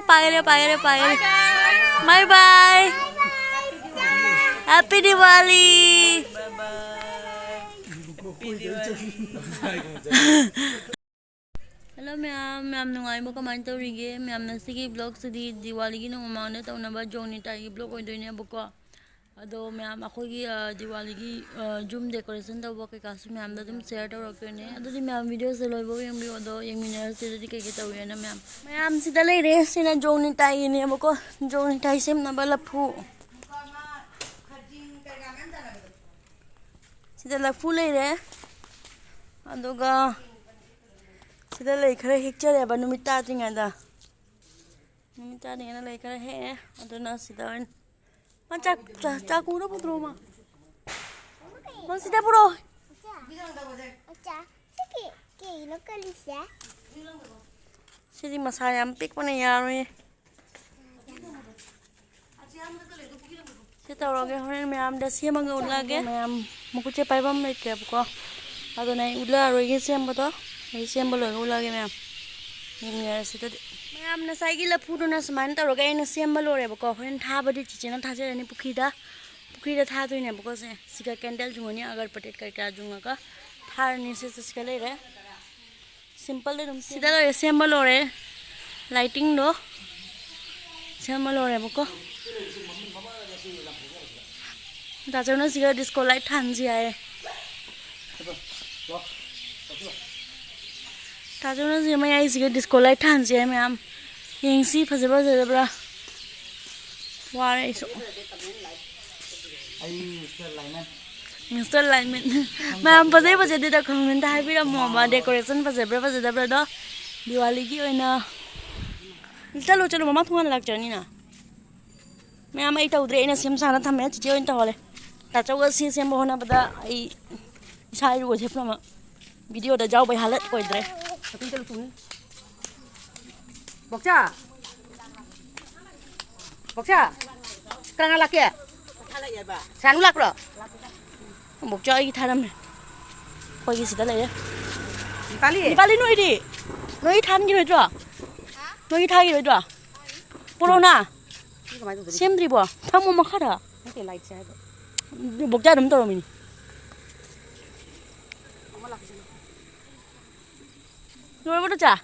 Bye. Bye bye. Happy Diwali. Hello ma'am nungai mo kaman tawrige ma'am na sige vlog sa Diwali gi nung umangna taw na ba joni tayo vlog oy doy ne buko ado ma'am akogi Diwali gi zoom decoration taw ba kay kasu ma'am da dum share taw rakto ne ado di ma'am video se loy bo yang bi ado yang mina se di kay taw na ma'am sida lay re sina joni tayo ne buko joni tayo sem na ba lapu sida lapu lay re ado ga sida leihwre hecture ba numita tingada numita dingana leihwre he aduna sida cha ku na putro ma sida puro sidi masaya ampik pa na yaro ye sita roge horen ma'am da siya mga ulage ma'am mukuche pai bam late ko aduna ula roge siya mo to Siam balo ulage ma'am. Yung sito ma'am na saigi la pudo na saman taro gay na siam balo re bako horen tha badi chiche na tha jare ni pukhida tha doi ne bako se sika candle jungoni agar patet kar ka junga ka thar ni se sika le re simple de dum sida lo siam balo re lighting do siam balo re bako da jona sika disco light than ji ai Tajuna ji mai ai siga disco light than je ma'am yeng si phajaba jabra ware iso ai Mr. Lineman ma'am phajai de da comment hai bira mo ba decoration phajabra do Diwali gi oina chalo mama thungan lak chani na ma'am ai taudre ina sem sana thame chi oin ta hole ta chawga si sem bona bada ai sai ru je plama video da jaw bai halat koi dre Tapi kita lupa. Bokcha. Kerana laki ya? Thalak ya, Pak. Sanu lak bro. Bokcha ini tharam. Koi gi sida lai ya. Diwali noi di. Noi tham gi rồi hả? Noi tha gi rồi. Corona. Xem đi bo. Tham mo makhat à? Cái light sai. Bokcha dum to mình. Rồi bắt đầu chả?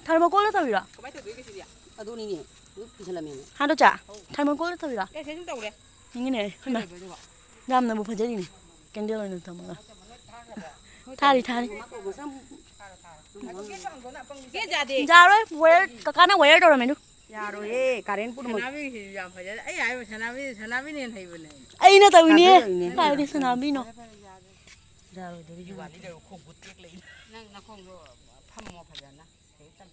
Thay một cối thôi à? Hai đứa chả? Thay một cối thôi à? Như này, này, làm là một phần gì này, cái điều này được thầm rồi. Tha đi. Ra đấy, quay, cả nó quay đâu rồi mày nu? Ra rồi, cả đến phút một. Ai nó tao ini, phải đi sanaba nó. Ra rồi, để đi không có tiếc lấy. Nó không có phăm mò phải na thế chậm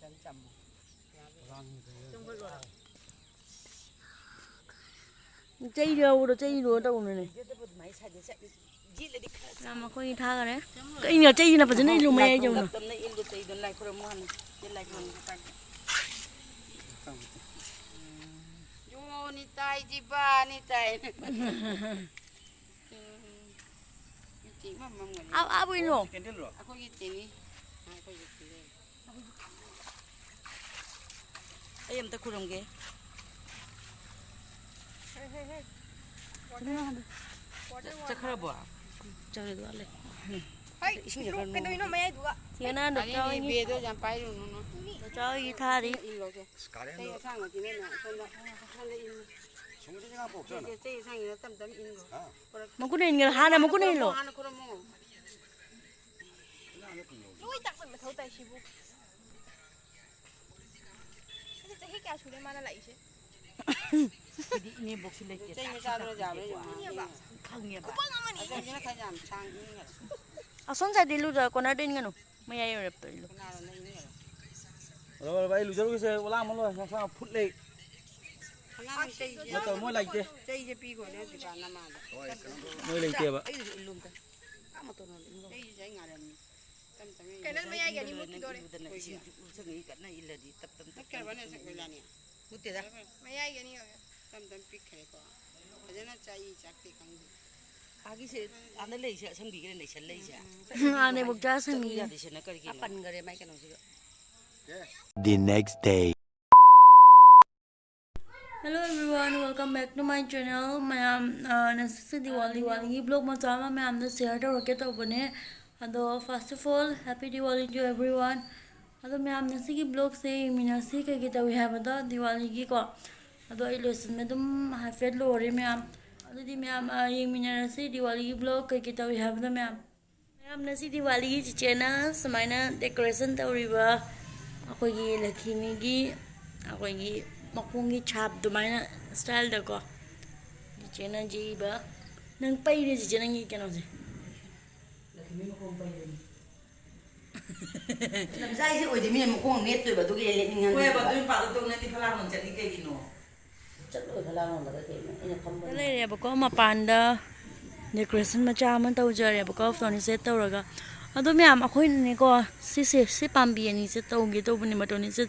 chơi đâu này làm mà coi tha rồi đấy cái nhà chơi là phải đến đây luôn mày dùng nè ni tai jiba ni tai Abu ini loh. Aku gitu ni. Ayam tak kurang ke? Cakap apa? Cakap dua le. Hai, kita ini mana dua? Tiada nak tahu ini. Bedo sampai dulu. Tahu ini thari. Sekarang. Makunin nggak hana makunin lo. Lui tak pun tahu tak sibuk. Ini cahaya kaya sudah mana lagi sih? Ini boxing lagi. Cahaya cara jalan juga. Ini apa? Kangnya apa? Kupang apa ni? Cahaya saya jam sang ini. Ason saya dulu dah kena ada ini kan? Maya yang repot dulu. Rồi vậy lùi cho cái ulang mà luôn sao phút lệ nó tao mới lạnh chứ mới lạnh kia vậy cái này mấy ai cái này một kilo đấy mấy ai cái này 아기 세 안에 레이셔 성비게 레이셔 레이셔 안에 먹자 성비 The next day Hello everyone, welcome back to my channel. Nasi Diwali vlog macha ama ma'am na share tawrake tawbane. Ado first of all, happy Diwali to everyone. Ado ma'am nasi ki vlog se minasi kai tawi habada Diwali gi ko. Ado I lesson me dum hafed lore ma'am. Ado di ma'am yeng minasi Diwali gi vlog kai tawi habada ma'am. Ma'am nasi Diwali gi chena samaina decoration tawriba. Akogi Lakshmi gi akogi makungi chap dumaina style da ko chena ji ba nang pai de chena ngi keno je Lakshmi makong pai de làm dai chứ ôi thì mình cũng không biết rồi bảo tôi cái này mình quê bà tôi bảo tôi nên đi phala mình chạy đi cây gì nọ chắc rồi phải làm là cái gì này không bao le re ba ko ma panda decoration ma cha man tau jare ba ko phone set tau raga ado me am akhoi ne ko si pambi ani se tau ge tau buni ma to ni se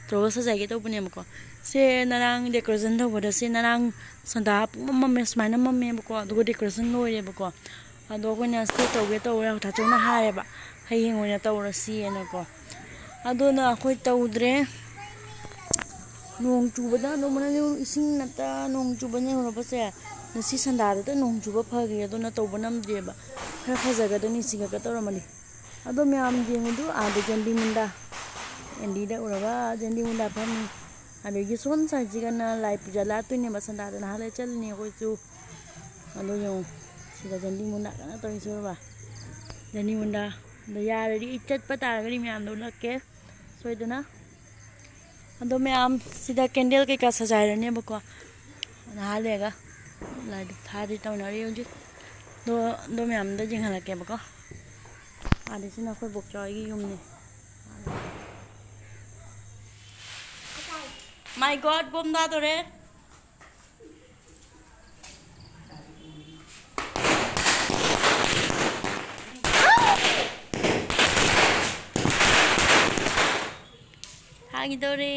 tro sa jai ge tau buni ma ko se narang decoration tau boda se narang sanda ma me smana ma me ba ko do decoration loi re ba ko ado ko na se tau ge tau ra tha chona ha re ba hayeng oina tau ra si ena ko ado na akhoi tau dre nong chubada no mana ising nata nong chubanya ho ba se nasi sanda da nong chuba phagi ado na tau banam de ba khara khajaga da ni singa ka tawra mani ado me am jengu du ade jandi munda endi da uraga jandi munda phami ade gi son sa ji kana lai puja la tu ne ba sanda da na le chal ni ko chu ado yo sida jandi munda kana to isu ba jandi munda da ya ri ichat pata ga ni me am do lakke soidana ado me am sida candle ke ka sajai rane ba ko na lega lai thari tau na ri ji do me am da jing hala ke ba ko ade sina khoi bok choi gi yum ni my god bom da to re hagi to re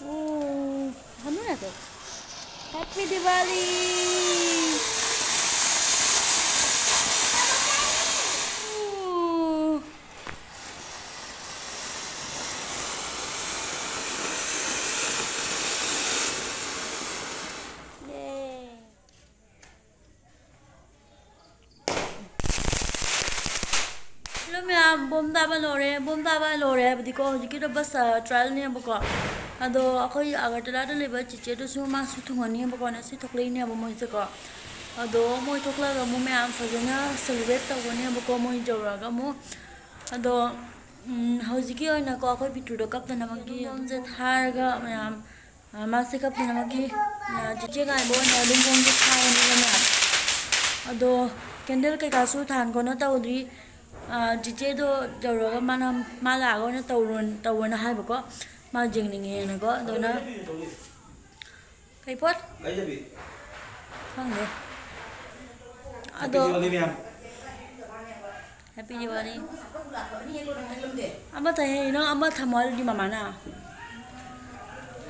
oh ano na to happy Diwali oh yay hello ma'am bom da ba lore abdi ko jiki to bas trial ne ba ko ado akoi agartala da leba chiche to su ma su thungani ba ko na si thoklei ne ba moi se ko ado moi thokla ga mo ma'am fajana celebrate ta ko ne ba ko moi jawra ga mo ado hojiki oina ko akoi bitu do kap na ma gi je thar ga ma'am ma se kap na ma gi chiche ga bo na dum bom je thar ni ga ma'am ado candle kai ka su than ko na taudri chiche do jawra ga mana mala ga na tawron hai ba ko ma jing ning he na ko do na kai pot lấy cho bị không được ado đi em happy Diwali ama thai no ama thamol di mama na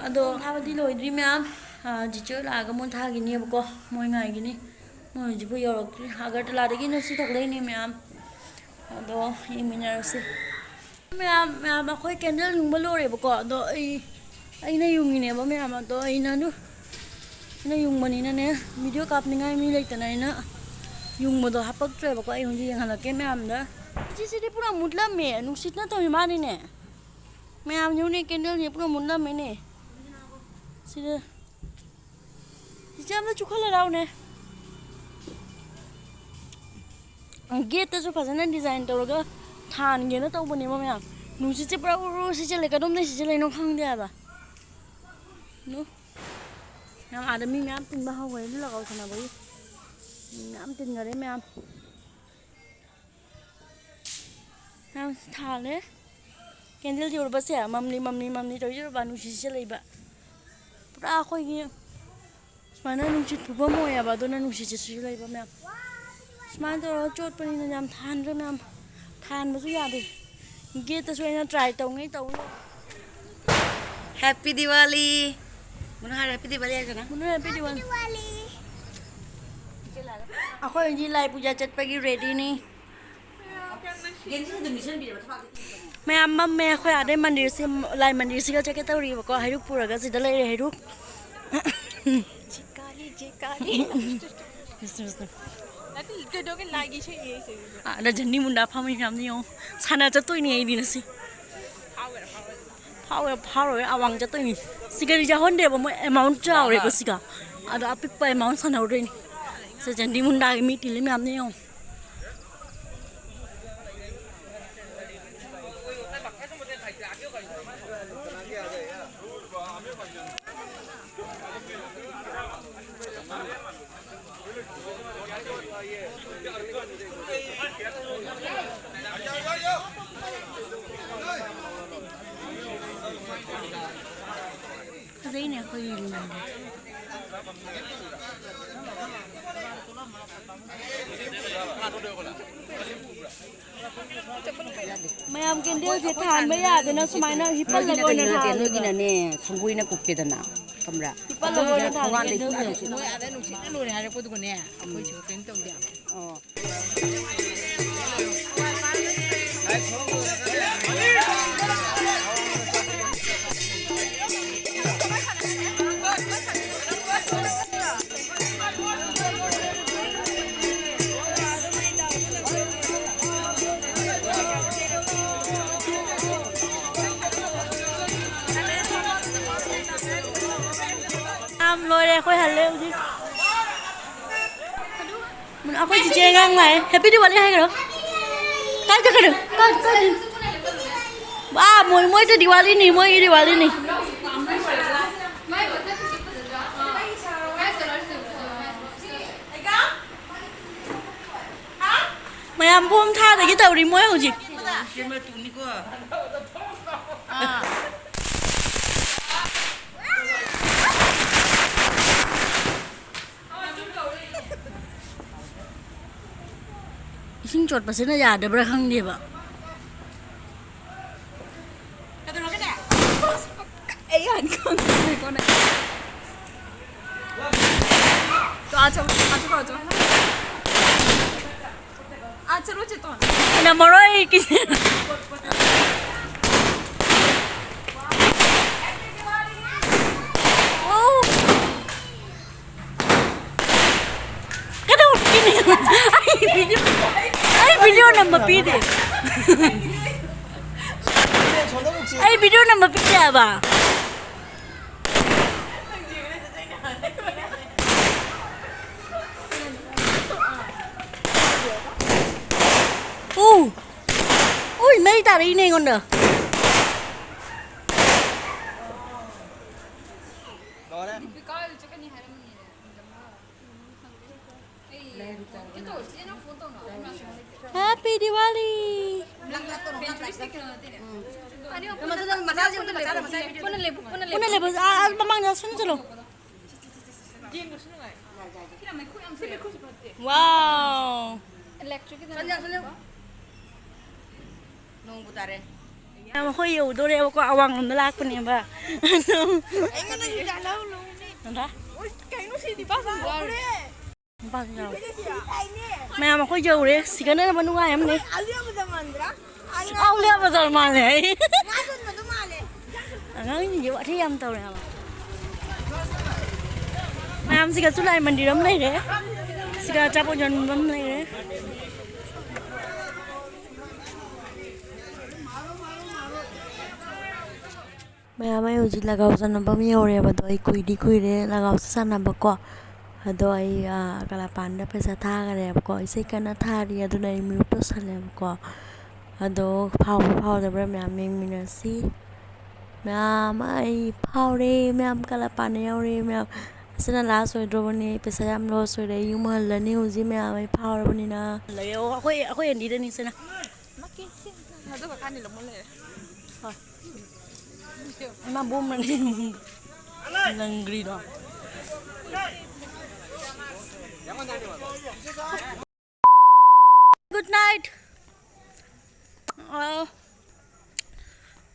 ado thaba di loi di ma'am chiche la ga mon tha gi ni ba ko moi ngai gi ni moi ji bu yorok agar tala de gi na si thok le ni ma'am ado iminar se ma'am akhoi candle yung ba lore ba ko ado ai na yung ni ne ba ma'am ado ai na nu na yung mani na ne video kap ni ngai mi lai ta nai na yung mo do hapak tre ba ko ai hunji yang halake ma'am da ji si di pura mutla me nu sit na to mi ma ni ne ma'am yung ni candle ni pura mutla me ne si de ji jam da chukhala rao ne gate ta su phasana design tawraga than ge na tawbane ma ma'am nu si che pura uru si che le ka dom ne si che le no khang de ba no ma'am adami ma'am tin ba hawe ni lagaw sana bai ma'am tin gare ma'am ma'am thale candle jor ba se mamni to jor ba nu si che le ba pura khoi gi mana nu chit pu ba mo ya ba do na nu si che si le ba ma'am Smart to chốt bên này làm than rồi ma'am than mà suy đi kia ta suy na try tàu ngay tàu happy Diwali muốn hai happy Diwali rồi na muốn happy Diwali ako hindi live puja chat pagi ready ni Mẹ mẹ khoe đây mình đi xem lại mình đi xem cho cái tàu đi mà có hai đứa pura cái gì đó lấy hai đứa ada jandi munda phamai phamni yo sana cha toi ni ai din si power awang cha toi ni sigari ja honde ba mo amount cha ore ko siga ada apik pa amount sana ore ni se jandi munda mi tili mi amni yo cái này hơi gì mấy em kinh điêu thiệt thàn mấy à thì nó xài nó hip là gọi là thàn cái này nè không vui nó cục kia đó camera hip là gọi là thàn cái điêu Noi ada nu sini lu ada ko tu ne. Aku chu ken tong dia. lôi đây khôi hẳn lên chứ mình ăn khôi chỉ chơi ngang này happy Diwali hay rồi cái cho cái được cái ba mỗi tới Diwali này mỗi Diwali này mày làm hôm tha thì cái tàu đi mỗi hồi gì sinh chuột mà sẽ là già được bao khăng đi vậy ấy hẳn con này cho chalo che to enamoré cái cái đâu cái này video number pi đi ai video number pi à bà ui mấy ta đi này con được Happy Diwali. Mamang dah sun selo. Wow. nung putare Em khôi yêu đồ đây có awang nó lạc con em ba. Bao nhiêu? Mẹ mà khôi yêu đấy, xí cái này mà nuôi em này. Ông liệp bao giờ mà này? Nó như vậy thì em tàu này mà. Mẹ em xí cái số này mình đi đâm này đấy. Xí cái chắp bọn nhân đâm này đấy. Mẹ mấy hồi là gạo sản bao nhiêu rồi mà tôi cùi đấy là gạo sản nằm bao qua tôi cái là pan đã phải sát tha cái này có xây cái nó tha đi tôi này mình tốt sản làm có tôi phao rồi mẹ mình là xí mẹ mấy phao đi mẹ cái là pan này đi mẹ xin là lá rồi rồi này phải làm lo rồi đấy nhưng mà lần này hồi gì mẹ mấy phao rồi nè lấy aku yang đi đây nè xin emang bom nanti negeri dong. Good night.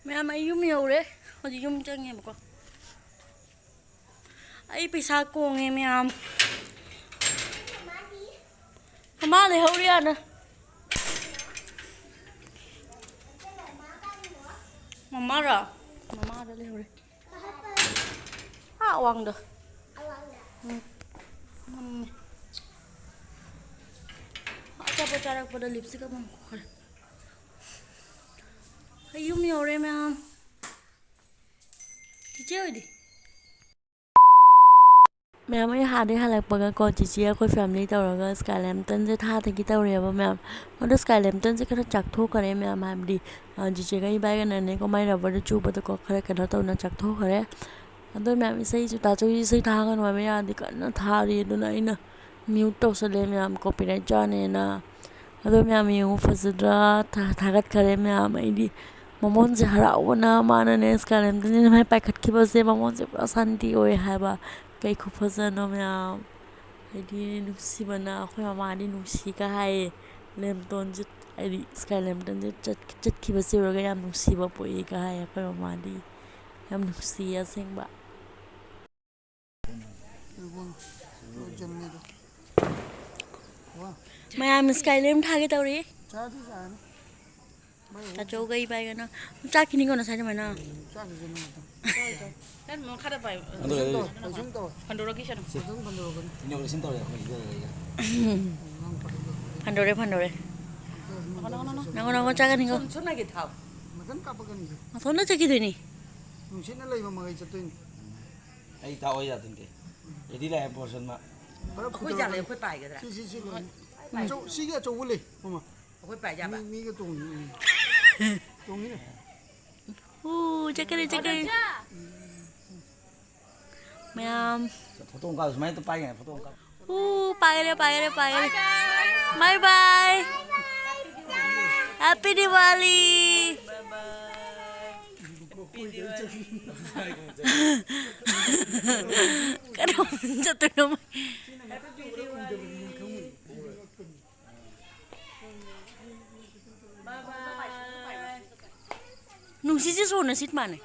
Mẹ mày yum nhiều đấy, có gì yum cho nghe một con. Ấy peisa cô nghe mẹ am. Má này hậu đi ăn nè. Mama ada leihwre. Awang dah. Apa cara pada lipstick apa mau? Ayum ni orang macam. Cici di. Mẹ mới hạ đi hạ lạc bằng con chị khôi family tàu rồi Skylampton sẽ tha thì cái tàu rồi mẹ nó được Skylampton sẽ cái chặt thuốc cái mẹ mà đi chị cái bài cái này có may là vẫn chú bắt được có cái nó tàu nó chặt thuốc cái tôi mẹ mới xây ta cho xây tha cái mà mẹ thì cái nó tha đi nó này nè miêu tàu sẽ lên mẹ copyright cho nên là tôi mẹ miêu phải ra tha cái mẹ mới đi Mamon sẽ haraw na mana ne Skylampton nên mẹ phải khát khi bao giờ mamon sẽ शांति होए है बा kay ko pa sa no ma'am ay di nuksi ba na ako mamadi nuksi ka hay lemton jit ay di sky lemton jit chat ki ba siro ga yam nuksi ba po ka hay ako mamadi yam nuksi ya sing ba ma'am sky lem tha ke tau ri ta cho gai bai ga na cha kini ko na sa ma na Kan mau kada pai. Pandora kisah. Ini udah sintor ya, Pandore. Nango cha kini ko. Sun lagi tahu. Thon na cha ki ni. Ai tahu ya tente. Jadi lah portion mak. Aku jalan aku pai ke tak? Siga cho boleh, mama. Aku pai jaba. Ni ke tong ni. Cha kini. Ma'am. Foto kau semuanya itu pakai foto kau. Pakai. Bye bye. Happy Diwali. Kadang jatuh nama. Nung sisi so na sit mana?